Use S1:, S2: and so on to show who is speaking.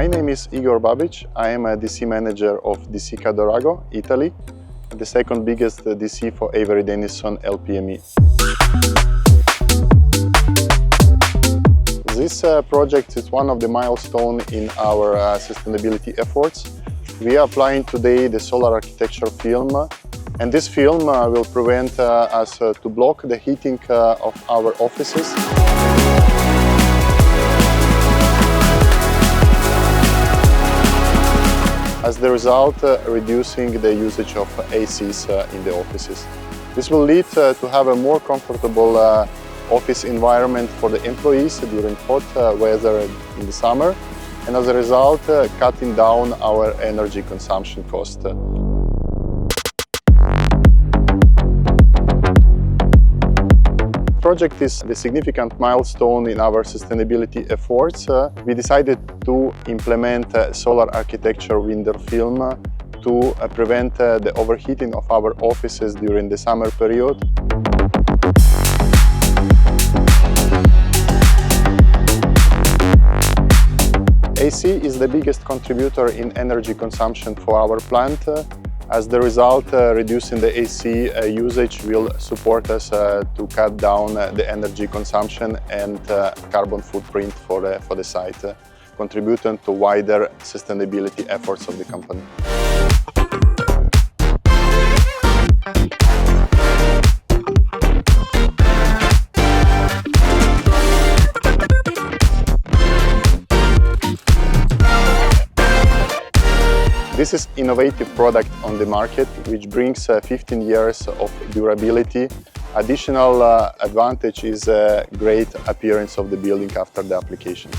S1: My name is Igor Babic. I am a DC manager of DC Cadorago, Italy, the second biggest DC for Avery Dennison LPME. This project is one of the milestones in our sustainability efforts. We are applying today the solar architecture film, and this film will prevent us to block the heating of our offices. As the result, reducing the usage of ACs in the offices. This will lead to have a more comfortable office environment for the employees during hot weather in the summer, and as a result, cutting down our energy consumption cost. The project is a significant milestone in our sustainability efforts. We decided to implement solar architecture window film to prevent the overheating of our offices during the summer period. AC is the biggest contributor in energy consumption for our plant. As the result, reducing the AC usage will support us to cut down the energy consumption and carbon footprint for the site, contributing to wider sustainability efforts of the company. This is an innovative product on the market, which brings 15 years of durability. Additional advantage is a great appearance of the building after the application.